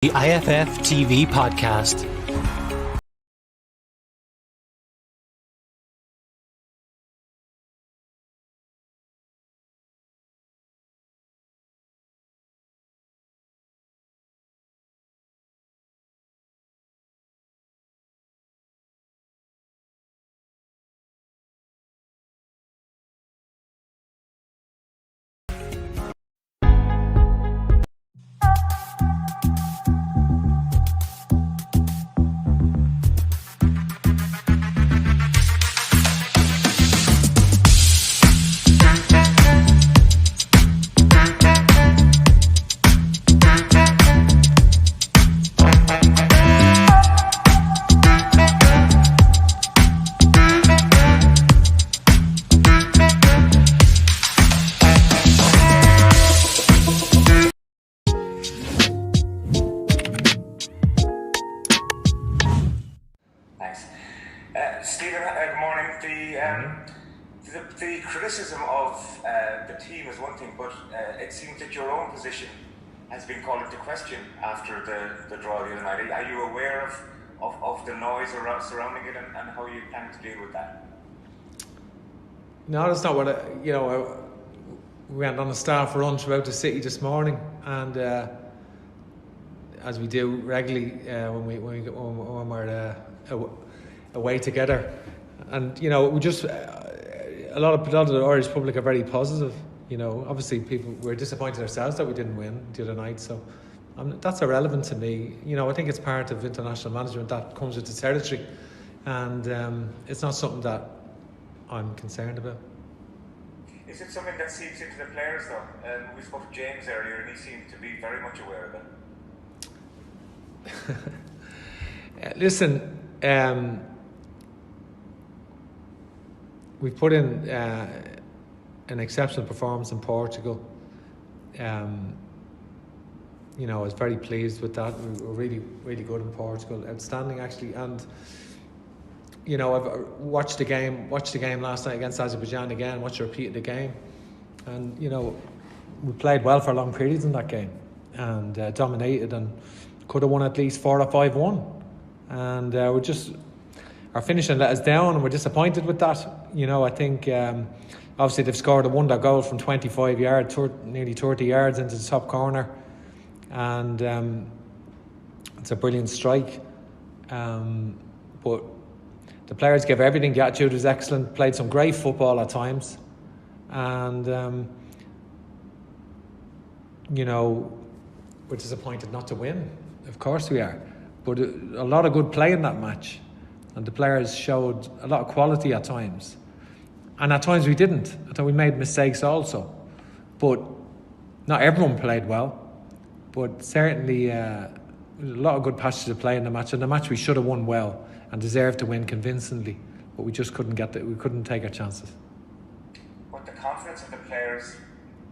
The IFF TV podcast. Stephen, good morning. The criticism of the team is one thing, but it seems that your own position has been called into question after the draw the other night. Are you aware of the noise surrounding it and how you plan to deal with that? No, that's not what we went on a staff run throughout the city this morning, and as we do regularly when we're away together, and we just a lot of the Irish public are very positive. Obviously we're disappointed ourselves that we didn't win the other night, so that's irrelevant to me. I think it's part of international management that comes with the territory, and it's not something that I'm concerned about. Is it something that seeps into the players though? We spoke to James earlier and he seemed to be very much aware of it. Listen, we've put in an exceptional performance in Portugal. I was very pleased with that. We were really, really good in Portugal, outstanding actually. And I've watched the game last night against Azerbaijan again. Watched a repeat of the game, and we played well for long periods in that game, and dominated, and could have won at least 4 or 5-1. And our finishing let us down, and we're disappointed with that. I think obviously they've scored a wonder goal from 25 yards, nearly 30 yards into the top corner, and it's a brilliant strike. But the players gave everything. The attitude was excellent. Played some great football at times, and we're disappointed not to win. Of course we are. But a lot of good play in that match, and the players showed a lot of quality at times, and at times we didn't. I thought we made mistakes also, but not everyone played well. But certainly a lot of good passages of play in the match, and the match we should have won well and deserved to win convincingly, but we just couldn't we couldn't take our chances. But the confidence of the players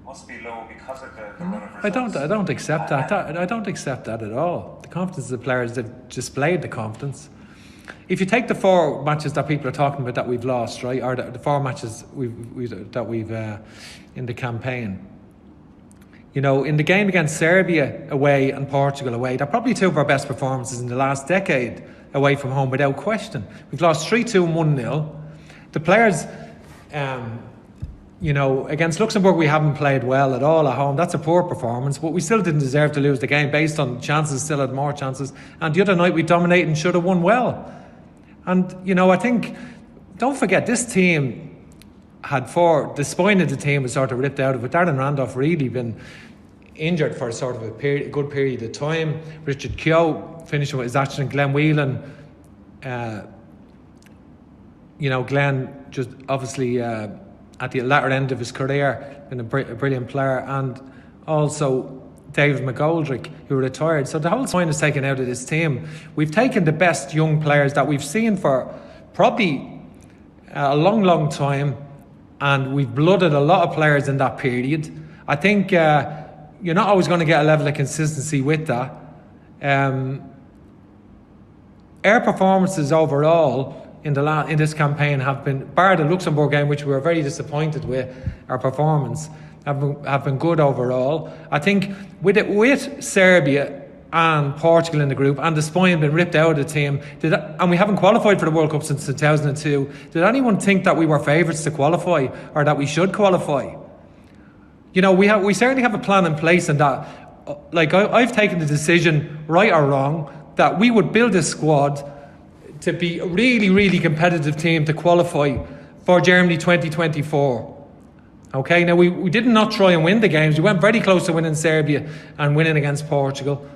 must be low because of the run of results. I don't accept that. I don't accept that at all. The confidence of the players, they've displayed the confidence. If you take the 4 matches that people are talking about that we've lost, right, or the 4 matches we've in the campaign, in the game against Serbia away and Portugal away, they're probably 2 of our best performances in the last decade away from home, without question. We've lost 3-2 and 1-0. The players, against Luxembourg we haven't played well at all at home. That's a poor performance, but we still didn't deserve to lose the game based on chances, still had more chances. And the other night we dominated and should have won well. And, I think, don't forget, this team had the spine of the team was sort of ripped out of it. Darren Randolph really been injured for sort of a good period of time. Richard Keogh finishing with his accident. Glenn Whelan, Glenn just obviously at the latter end of his career, been a brilliant player, and also David McGoldrick, who retired. So the whole spine is taken out of this team. We've taken the best young players that we've seen for probably a long, long time, and we've blooded a lot of players in that period. I think you're not always going to get a level of consistency with that. Our performances overall in this campaign have been, bar the Luxembourg game, which we were very disappointed with, our performance have been good overall. I think with Serbia, and Portugal in the group, and the spine been ripped out of the team, and we haven't qualified for the World Cup since 2002. Did anyone think that we were favourites to qualify, or that we should qualify? You know, we certainly have a plan in place, and that, like, I've taken the decision, right or wrong, that we would build a squad to be a really, really competitive team to qualify for Germany 2024. Okay, now we did not try and win the games. We went very close to winning Serbia and winning against Portugal.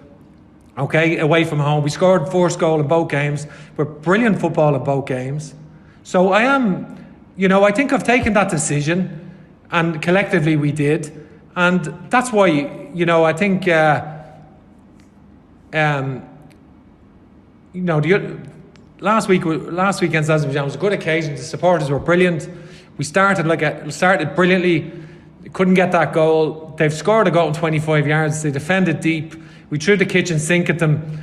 Okay, away from home. We scored first goal in both games. We're brilliant football in both games. So I think I've taken that decision, and collectively we did. And that's why, I think, last week against Azerbaijan was a good occasion. The supporters were brilliant. We started brilliantly. Couldn't get that goal. They've scored a goal in 25 yards. They defended deep. We threw the kitchen sink at them.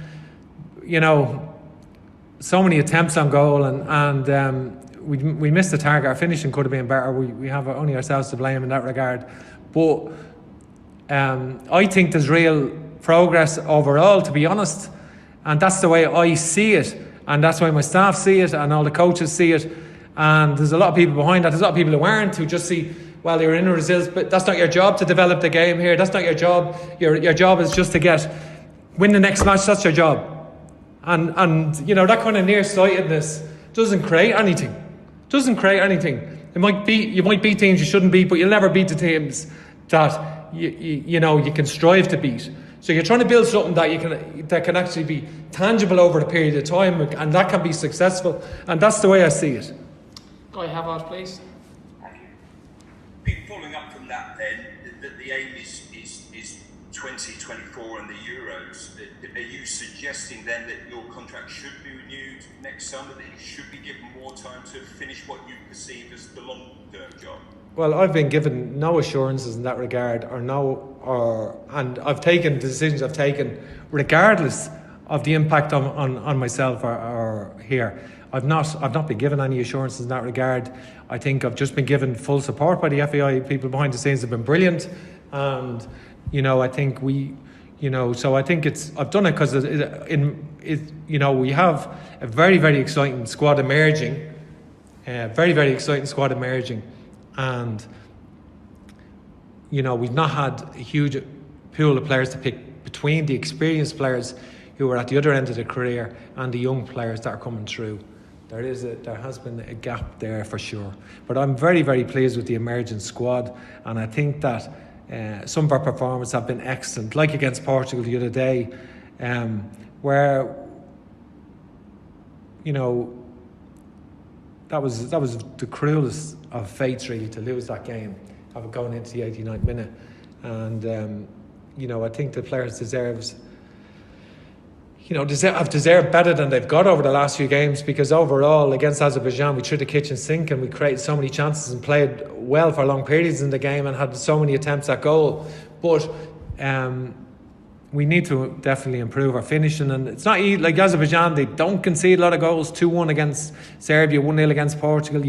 So many attempts on goal, and we missed the target. Our finishing could have been better. We have only ourselves to blame in that regard. But I think there's real progress overall, to be honest. And that's the way I see it. And that's why my staff see it, and all the coaches see it. And there's a lot of people behind that. There's a lot of people who aren't, who just see, well, they're in results, but that's not your job to develop the game here. That's not your job. Your job is just to win the next match. That's your job. And that kind of nearsightedness doesn't create anything. You might beat teams you shouldn't beat, but you'll never beat the teams that you can strive to beat. So you're trying to build something that can actually be tangible over a period of time, and that can be successful. And that's the way I see it. Guy Havard, please. Thank you. Following up from that, then, the aim is 2024 and the Euros. Are you suggesting then that your contract should be renewed next summer, that you should be given more time to finish what you perceive as the long-term job? Well, I've been given no assurances in that regard, and I've taken the decisions I've taken regardless of the impact on myself or here. I've not been given any assurances in that regard. I think I've just been given full support by the FAI. People behind the scenes have been brilliant, and I think so I think I've done it because we have a very, very exciting squad emerging, and we've not had a huge pool of players to pick between the experienced players who are at the other end of the career and the young players that are coming through. There has been a gap there for sure. But I'm very, very pleased with the emerging squad, and I think that some of our performances have been excellent, like against Portugal the other day, where that was the cruelest of fates, really, to lose that game of going into the 89th minute. And I think the players have deserved better than they've got over the last few games, because overall against Azerbaijan we threw the kitchen sink and we created so many chances and played well for long periods in the game and had so many attempts at goal. But we need to definitely improve our finishing, and it's not like Azerbaijan. They don't concede a lot of goals. 2-1 against Serbia, 1-0 against Portugal.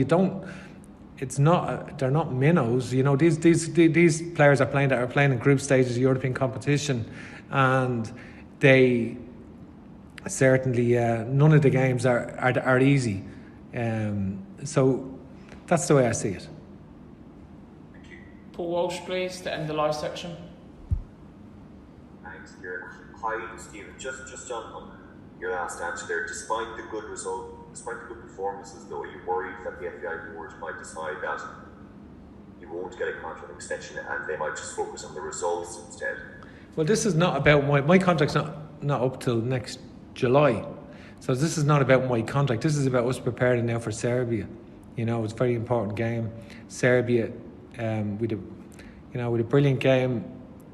They're not minnows. These players are playing in group stages of European competition, and they certainly none of the games are easy. So that's the way I see it. Thank you. Paul Walsh, please, to end the live section. Thanks, Kieran. Hi, Stephen. Just on your last answer there, despite the good performances, though, are you worried that the FAI board might decide that you won't get a contract extension and they might just focus on the results instead? Well, this is not about my contract's not up till next July, so this is not about my contract. This is about us preparing now for Serbia. It's a very important game. Serbia, with a brilliant game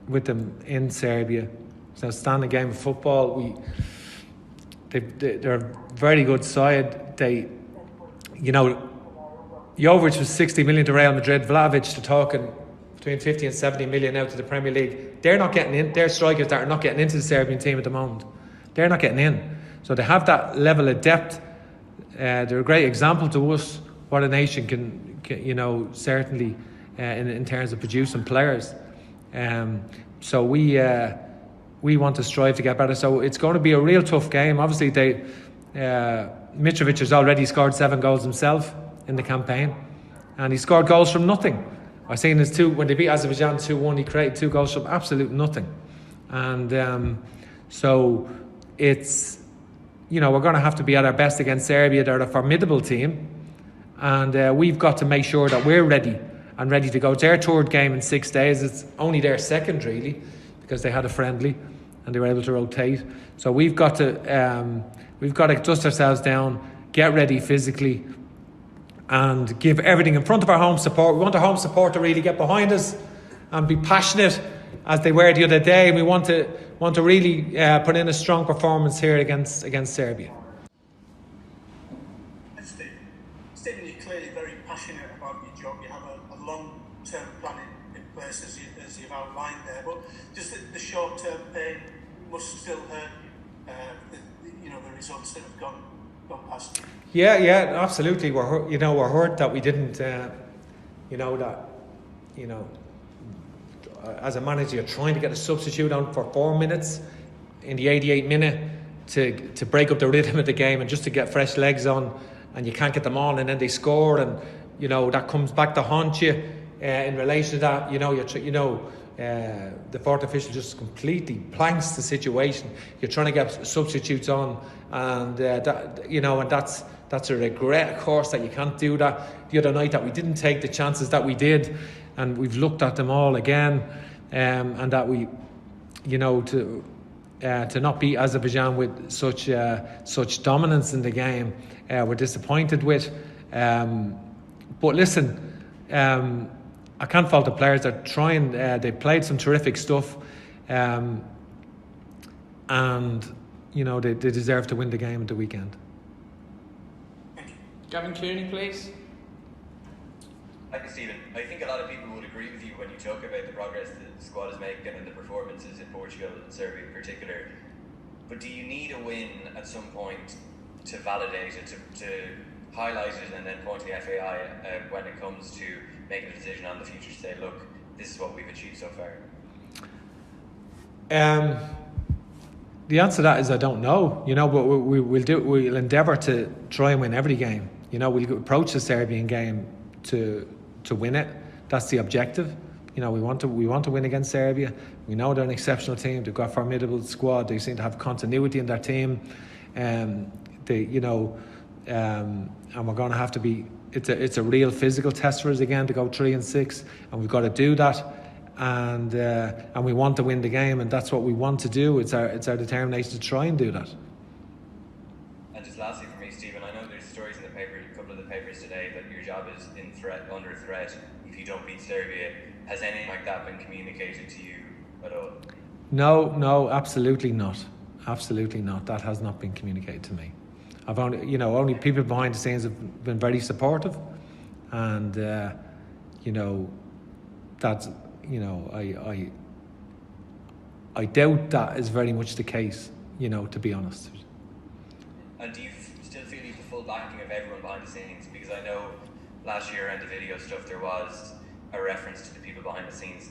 with them in Serbia. It's an outstanding game of football. They're a very good side. Jovic was 60 million to Real Madrid. Vlahovic, they're talking between 50 and 70 million out to the Premier League. They're not getting in. They're strikers that are not getting into the Serbian team at the moment. They're not getting in. So they have that level of depth. They're a great example to us what a nation can certainly in terms of producing players. So we we want to strive to get better. So it's going to be a real tough game. Obviously, Mitrovic has already scored 7 goals himself in the campaign, and he scored goals from nothing. I seen his when they beat Azerbaijan 2-1, he created 2 goals from absolute nothing. And so it's, we're going to have to be at our best against Serbia. They're a formidable team, and we've got to make sure that we're ready to go. It's their 3rd game in 6 days. It's only their 2nd really, because they had a friendly and they were able to rotate. So we've got to dust ourselves down, get ready physically, and give everything in front of our home support. We want our home support to really get behind us and be passionate as they were the other day. And we want to really put in a strong performance here against Serbia. Stephen, you're clearly very passionate about your job. You have a long-term plan in place as you've outlined there. But just the short-term pain must still hurt you. The results that have gone past. Yeah, absolutely. We're hurt that we didn't. As a manager, you're trying to get a substitute on for 4 minutes in the 88th minute to break up the rhythm of the game and just to get fresh legs on, and you can't get them on, and then they score, and that comes back to haunt you in relation to that. The fourth official just completely planks the situation. You're trying to get substitutes on, and that's a regret, of course, that you can't do that. The other night that we didn't take the chances that we did, and we've looked at them all again, and that we, to not beat Azerbaijan with such dominance in the game, we're disappointed with. But listen, I can't fault the players. They're trying. They played some terrific stuff, and they deserve to win the game at the weekend. Gavin Clooney, please. Thank you, Stephen. I think a lot of people would agree with you when you talk about the progress the squad is making and the performances in Portugal and Serbia in particular. But do you need a win at some point to validate it, to highlight it, and then point to the FAI when it comes to making a decision on the future to say, look, this is what we've achieved so far? The answer to that is I don't know. But we'll endeavour to try and win every game. We'll approach the Serbian game to win it. That's the objective. We want to win against Serbia. We know they're an exceptional team. They've got a formidable squad. They seem to have continuity in their team. And we're going to have to be. It's a real physical test for us again to go 3-6, and we've got to do that. And we want to win the game, and that's what we want to do. It's our determination to try and do that. And just lastly for me, Stephen, I know there's stories in the paper, a couple of the papers today, that your job is under threat if you don't beat Serbia. Has anything like that been communicated to you at all? No, absolutely not. Absolutely not. That has not been communicated to me. I've only people behind the scenes have been very supportive, and that's. I doubt that is very much the case, to be honest. And do you still feel you have the full backing of everyone behind the scenes? Because I know last year around the video stuff there was a reference to the people behind the scenes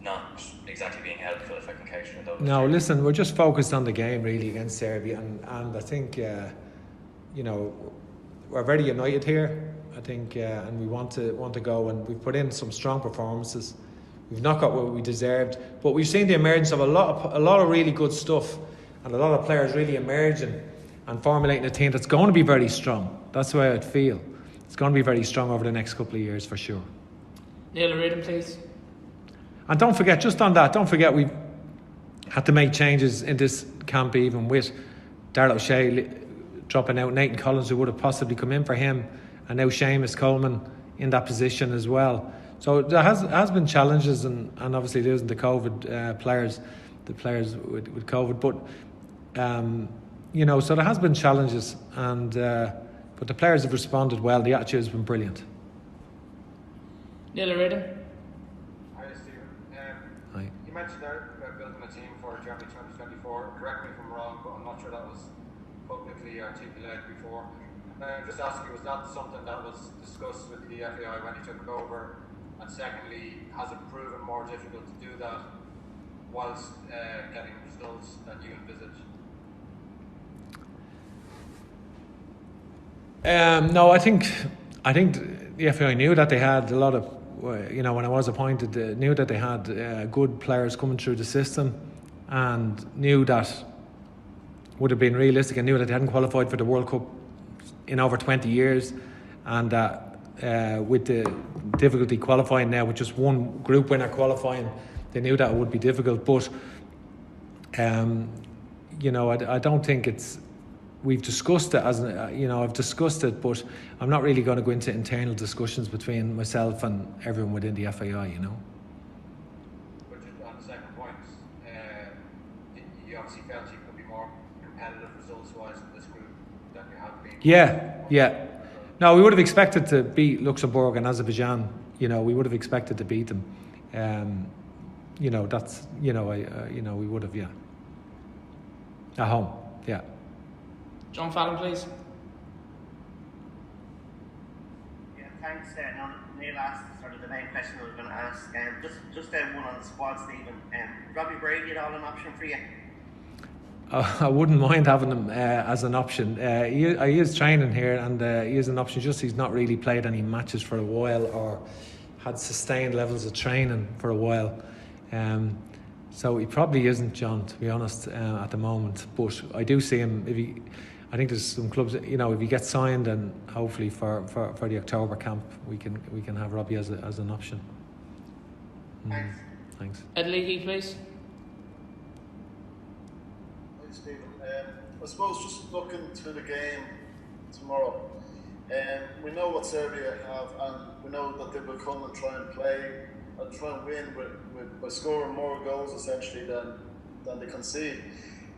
not exactly being helpful, if I can couch it. No, listen, we're just focused on the game really against Serbia, and I think we're very united here. I think, and we want to go, and we've put in some strong performances. We've not got what we deserved, but we've seen the emergence of a lot of really good stuff, and a lot of players really emerging and formulating a team that's going to be very strong. That's the way I'd feel. It's going to be very strong over the next couple of years for sure. Neil Reardon, please. And don't forget we've had to make changes in this camp, even with Darrell O'Shea dropping out, Nathan Collins, who would have possibly come in for him, and now Seamus Coleman in that position as well. So there has been challenges, and obviously losing the COVID players with COVID, but so there has been challenges, and but the players have responded well. The attitude has been brilliant. Neil Reardon. Hi, Stephen. Hi. You mentioned there about building a team for Germany 2024. Correct me if I'm wrong, but I'm not sure that was publicly articulated before. Just asking, was that something that was discussed with the FAI when he took over? And secondly, has it proven more difficult to do that whilst getting results that you envisage? No, I think the FAI knew that they had a lot of, when I was appointed, knew that they had good players coming through the system, and knew that would have been realistic, and knew that they hadn't qualified for the World Cup in over 20 years, and that with the difficulty qualifying now with just one group winner qualifying, they knew that it would be difficult. But I don't think it's. We've discussed it I've discussed it, but I'm not really going to go into internal discussions between myself and everyone within the FAI. But just on the second point, you obviously felt you could be more competitive results-wise in this group than you have been. Yeah. No, we would have expected to beat Luxembourg and Azerbaijan. We would have expected to beat them. That's we would have, at home, yeah. John Fallon, please. Yeah, thanks. Neil asked sort of the main question I was going to ask. Just one on the squad, Stephen. Robbie Brady at all an option for you? I wouldn't mind having him as an option. He is training here, and he is an option. Just he's not really played any matches for a while, or had sustained levels of training for a while. So he probably isn't, John, to be honest, at the moment. But I do see him I think there's some clubs, if he gets signed, and hopefully for the October camp, we can have Robbie as an option. Thanks. Ed Leahy, please. Thanks, Stephen. I suppose just looking to the game tomorrow, we know what Serbia have, and we know that they will come and try and play and try and win by scoring more goals essentially than they concede.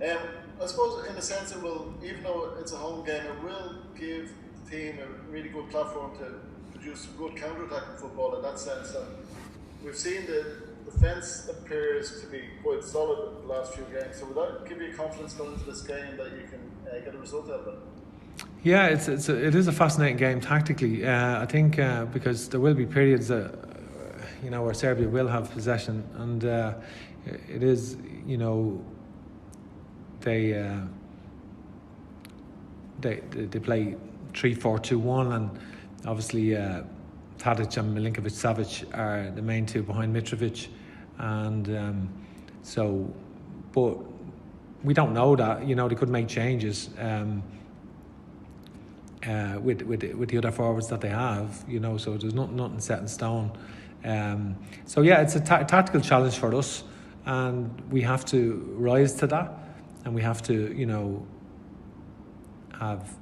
I suppose in a sense it will, even though it's a home game, it will give the team a really good platform to produce some good counter-attacking football in that sense. And we've seen the defence appears to be quite solid in the last few games. So would that give you confidence going into this game that you can get a result out of it? Yeah, it is a fascinating game tactically. I think because there will be periods that where Serbia will have possession, and it is they play 3-4-2-1, and obviously Tadic and Milinkovic-Savic are the main two behind Mitrovic, and but we don't know that. They could make changes with the other forwards that they have. So there's nothing set in stone. It's a tactical challenge for us, and we have to rise to that, and we have to have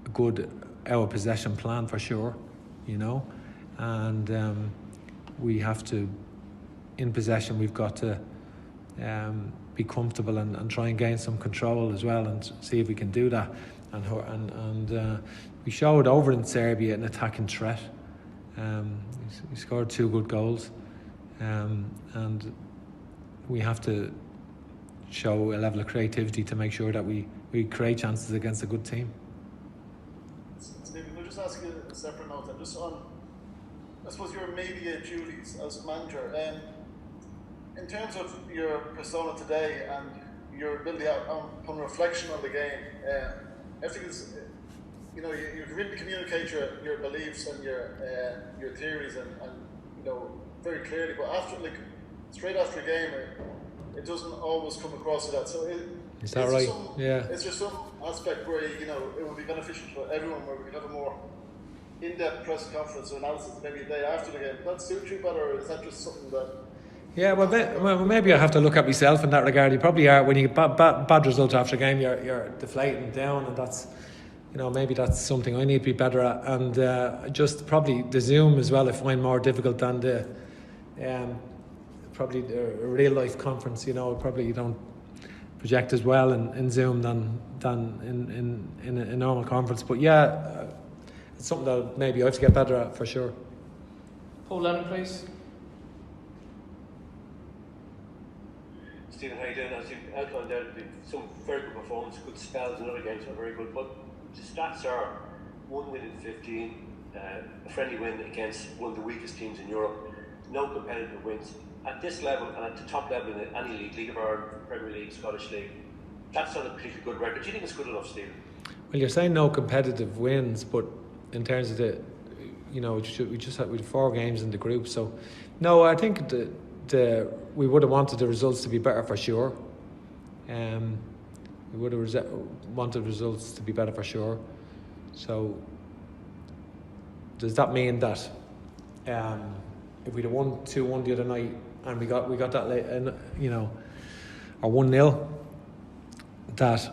a good hour possession plan for sure, and we have to, in possession, we've got to be comfortable and try and gain some control as well, and see if we can do that. And we showed over in Serbia an attacking threat. We scored 2 good goals, and we have to show a level of creativity to make sure that we create chances against a good team. Stephen, can I just ask you a separate note, and just on, I suppose, your media duties as manager, in terms of your persona today and your ability upon reflection on the game, everything is, you can really communicate your beliefs and your theories and very clearly, but straight after a game, it doesn't always come across to that. So is that right? Is there some aspect where it would be beneficial for everyone, where we could have a more in-depth press conference or analysis maybe a day after the game? Does that suit you better, or is that just something that? Yeah, well, maybe I have to look at myself in that regard. You probably are, when you get bad results after a game, you're deflating down, and that's, maybe that's something I need to be better at. And just probably the Zoom as well I find more difficult than the probably a real life conference. Probably you don't project as well in Zoom than in a normal conference. But it's something that maybe I have to get better at for sure. Paul Lennon, please. Stephen, how you doing? As you outlined there, some very good performance, good spells in other games are very good, but the stats are 1 win in 15, a friendly win against one of the weakest teams in Europe, no competitive wins, at this level and at the top level in any league, League of Ireland, Premier League, Scottish League, that's not a particularly good record. Do you think it's good enough, Stephen? Well, you're saying no competitive wins, but in terms of the, we just had 4 games in the group. So, no, I think we would have wanted the results to be better for sure. We would have wanted results to be better for sure. So, does that mean that if we'd have won 2-1 the other night and we got that late, or 1-0, that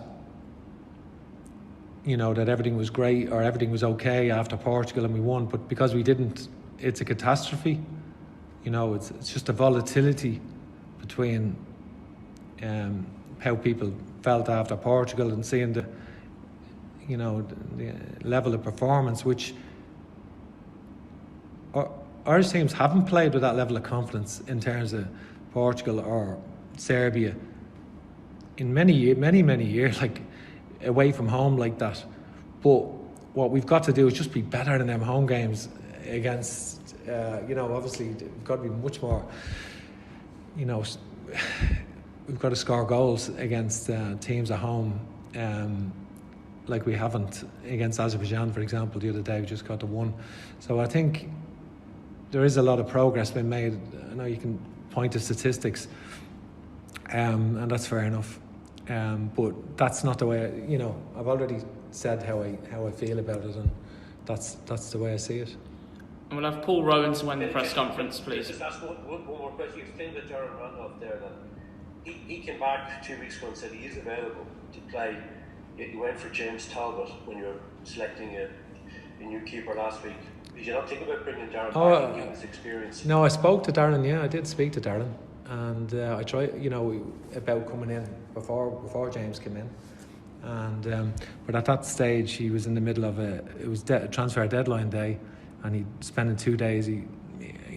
that everything was great or everything was okay after Portugal and we won, but because we didn't, it's a catastrophe. It's just a volatility between how people felt after Portugal and seeing the level of performance, which Irish teams haven't played with that level of confidence in terms of Portugal or Serbia in many years, like away from home like that. But what we've got to do is just be better than them home games against, obviously we've got to be much more, we've got to score goals against teams at home, like we haven't against Azerbaijan, for example. The other day we just got to 1. So I think there is a lot of progress being made. I know you can point to statistics, and that's fair enough. But that's not the way. I've already said how I feel about it, and that's the way I see it. And we'll have Paul Rowan to end the press conference, please. Just ask one more question. You explained to Darren Randolph there that he came back 2 weeks ago and said he is available to play. You went for James Talbot when you were selecting a new keeper last week. Did you not think about bringing Darren back and giving his experience? No, I spoke to Darren. Yeah, I did speak to Darren, and I tried, about coming in before James came in, and but at that stage he was in the middle of it was transfer deadline day, and he'd spending 2 days. I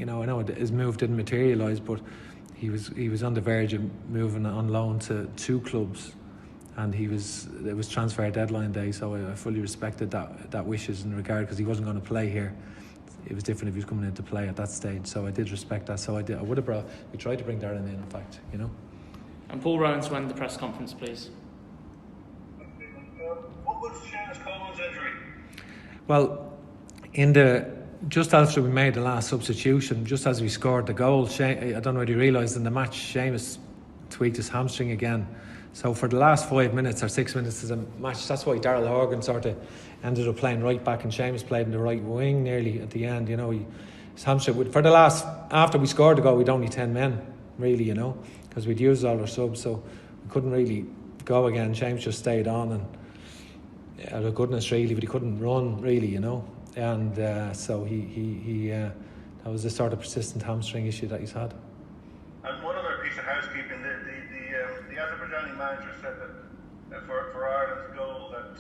know his move didn't materialise, but he was on the verge of moving on loan to 2 clubs. And it was transfer deadline day, so I fully respected that wishes in regard, because he wasn't going to play here. It was different if he was coming in to play at that stage, so I did respect that. So I would have we tried to bring Darren in fact, And Paul Rowan to end the press conference, please. What was Seamus Coleman's injury? Well, just after we made the last substitution, just as we scored the goal, I don't know whether you realised in the match, Seamus tweaked his hamstring again. So for the last 5 minutes or 6 minutes of the match, that's why Darrell Horgan sort of ended up playing right back and Seamus played in the right wing nearly at the end. His hamstring. For the after we scored the goal, we'd only 10 men really, because we'd used all our subs, so we couldn't really go again. Seamus just stayed on, and out of goodness really, but he couldn't run really, and so he that was the sort of persistent hamstring issue that he's had. And one other piece of housekeeping, the Azerbaijani manager said that for Ireland's goal that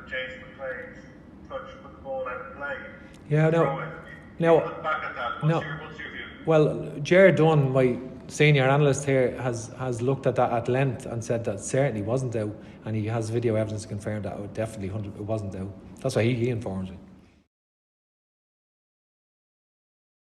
James McLean's touch put the ball out of play. Yeah, no. Look back at that. What's your view? Well, Ger Dunn, my senior analyst here, has looked at that at length and said that certainly wasn't out, and he has video evidence to confirm that it definitely it wasn't out. That's why he informs me.